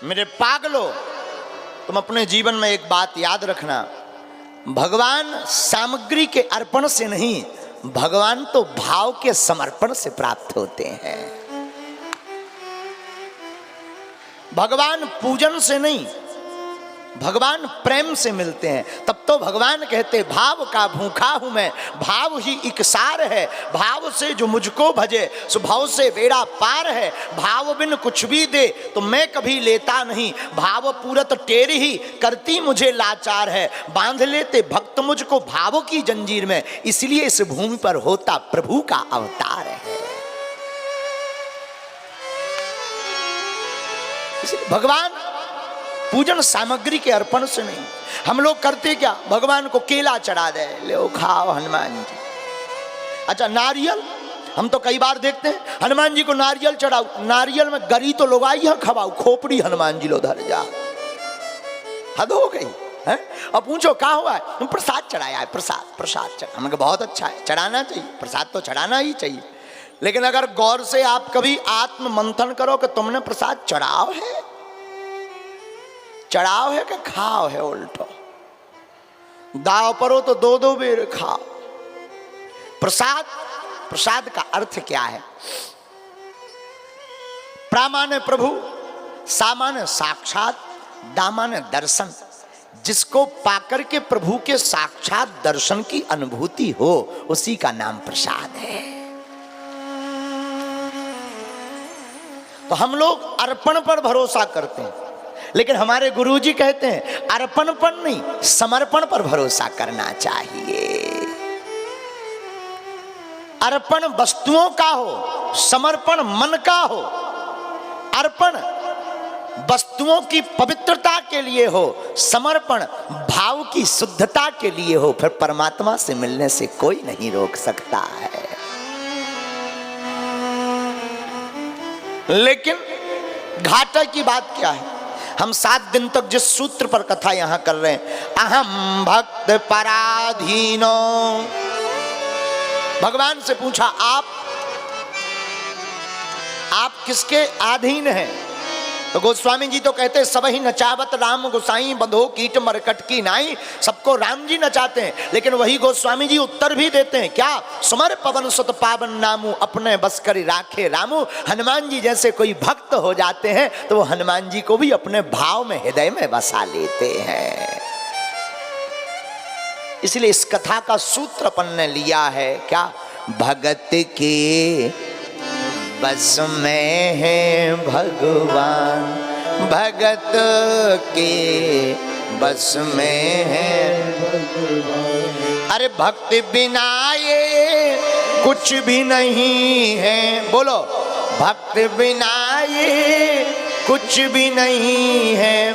मेरे पागलों, तुम अपने जीवन में एक बात याद रखना, भगवान सामग्री के अर्पण से नहीं, भगवान तो भाव के समर्पण से प्राप्त होते हैं। भगवान पूजन से नहीं, भगवान प्रेम से मिलते हैं। तब तो भगवान कहते भाव का भूखा हूं मैं, भाव ही इकसार है, भाव से जो मुझको भजे स्वभाव से बेड़ा पार है। भाव बिन कुछ भी दे तो मैं कभी लेता नहीं, भाव पूरत टेरी ही करती मुझे लाचार है। बांध लेते भक्त मुझको भावों की जंजीर में, इसलिए इस भूमि पर होता प्रभु का अवतार है। भगवान पूजन सामग्री के अर्पण से नहीं। हम लोग करते क्या, भगवान को केला चढ़ा दे, ले खाओ हनुमान जी। अच्छा नारियल, हम तो कई बार देखते हैं हनुमान जी को नारियल चढ़ाओ, नारियल में गरी तो लोग आई है, खवाओ खोपड़ी हनुमान जी लो धर जा, हद हो गई है। अब पूछो क्या हुआ है, तुम प्रसाद चढ़ाया है, प्रसाद प्रसाद चढ़ा, हमने कहा बहुत अच्छा है, चढ़ाना चाहिए, प्रसाद तो चढ़ाना ही चाहिए। लेकिन अगर गौर से आप कभी आत्म मंथन करो कि तुमने प्रसाद चढ़ाओ है, चढ़ाओ है कि खाओ है, उल्टो दाव परो तो दो दो बेर खाओ। प्रसाद, प्रसाद का अर्थ क्या है, प्रामाण्य प्रभु, सामान्य साक्षात, दामान्य दर्शन। जिसको पाकर के प्रभु के साक्षात दर्शन की अनुभूति हो, उसी का नाम प्रसाद है। तो हम लोग अर्पण पर भरोसा करते हैं, लेकिन हमारे गुरुजी कहते हैं अर्पण पर नहीं, समर्पण पर भरोसा करना चाहिए। अर्पण वस्तुओं का हो, समर्पण मन का हो। अर्पण वस्तुओं की पवित्रता के लिए हो, समर्पण भाव की शुद्धता के लिए हो। फिर परमात्मा से मिलने से कोई नहीं रोक सकता है। लेकिन घाटा की बात क्या है, हम 7 दिन तक जिस सूत्र पर कथा यहां कर रहे हैं, अहम भक्त पराधीनो। भगवान से पूछा आप किसके अधीन हैं? तो गोस्वामी जी तो कहते सबही नचावत राम गोसाई, बंधो कीट मरकट की नाई। सबको राम जी नचाते हैं, लेकिन वही गोस्वामी जी उत्तर भी देते हैं क्या, सुमर पवन सुत पावन नामू, अपने बस करी राखे रामू। हनुमान जी जैसे कोई भक्त हो जाते हैं तो वो हनुमान जी को भी अपने भाव में, हृदय में बसा लेते हैं। इसलिए इस कथा का सूत्र अपन ने लिया है क्या, भगत के बस में है भगवान, भगत के बस में है भगवान। अरे भक्ति बिना ये कुछ भी नहीं है, बोलो भक्त बिना ये कुछ भी नहीं है।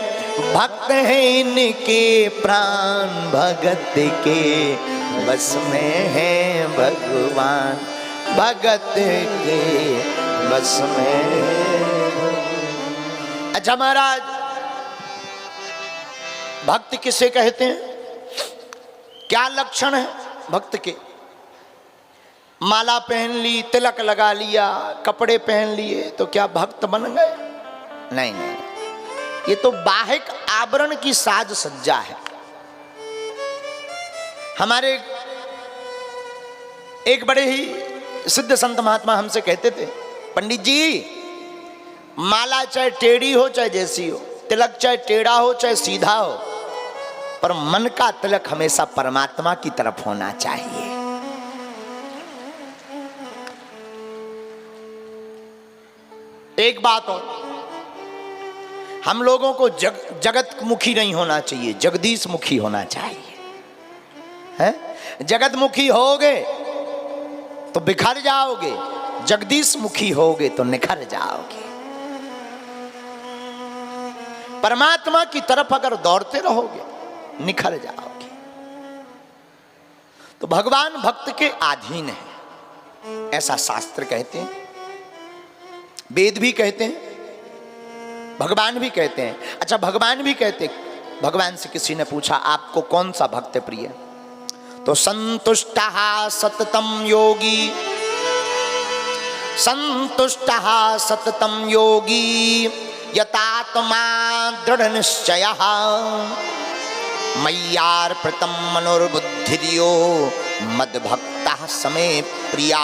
भक्त है इनके प्राण, भगत के बस में है भगवान, भगत के बस में। अच्छा महाराज, भक्त किसे कहते हैं, क्या लक्षण है भक्त के? माला पहन ली, तिलक लगा लिया, कपड़े पहन लिए तो क्या भक्त बन गए? नहीं नहीं, ये तो बाहिक आवरण की साज सज्जा है। हमारे एक बड़े ही सिद्ध संत महात्मा हमसे कहते थे, पंडित जी माला चाहे टेढ़ी हो चाहे जैसी हो, तिलक चाहे टेढ़ा हो चाहे सीधा हो, पर मन का तिलक हमेशा परमात्मा की तरफ होना चाहिए। एक बात और, हम लोगों को जगत मुखी नहीं होना चाहिए, जगदीश मुखी होना चाहिए। है, जगत मुखी होगे तो बिखर जाओगे, जगदीश मुखी होगे तो निखर जाओगे। परमात्मा की तरफ अगर दौड़ते रहोगे निखर जाओगे। तो भगवान भक्त के अधीन है, ऐसा शास्त्र कहते हैं, वेद भी कहते हैं, भगवान भी कहते हैं। अच्छा भगवान भी कहते, भगवान से किसी ने पूछा आपको कौन सा भक्त प्रिय? तो संतुष्टः सततम योगी, संतुष्टः सततम योगी, यतात्मा दृढ़ निश्चय मय्यार्पितं मनोर्बुद्धिर्यो मद्भक्तः समे प्रिया।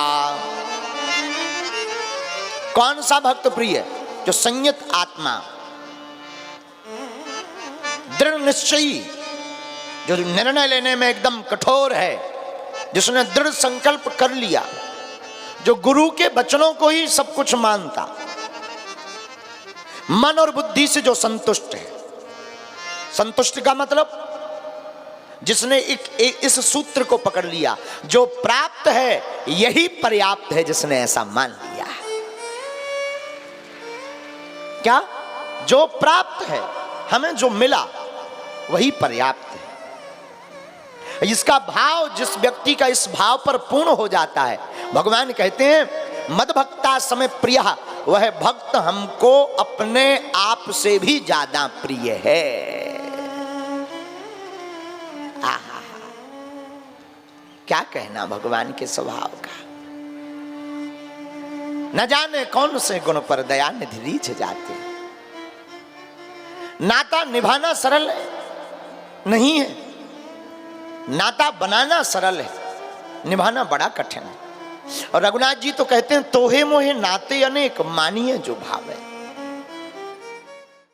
कौन सा भक्त प्रिय? जो संयत आत्मा, दृढ़ निश्चयी, जो निर्णय लेने में एकदम कठोर है, जिसने दृढ़ संकल्प कर लिया, जो गुरु के वचनों को ही सब कुछ मानता, मन और बुद्धि से जो संतुष्ट है। संतुष्ट का मतलब जिसने इस सूत्र को पकड़ लिया, जो प्राप्त है यही पर्याप्त है, जिसने ऐसा मान लिया। क्या? जो प्राप्त है, हमें जो मिला वही पर्याप्त है। इसका भाव, जिस व्यक्ति का इस भाव पर पूर्ण हो जाता है, भगवान कहते हैं मद्भक्ता समय प्रिय, वह भक्त हमको अपने आप से भी ज्यादा प्रिय है। आहा, क्या कहना भगवान के स्वभाव का। न जाने कौन से गुण पर दया निधि रीछ जाते। नाता निभाना सरल नहीं है, नाता बनाना सरल है, निभाना बड़ा कठिन है। और रघुनाथ जी तो कहते हैं तोहे मोहे नाते अनेक, मानिए जो भाव है।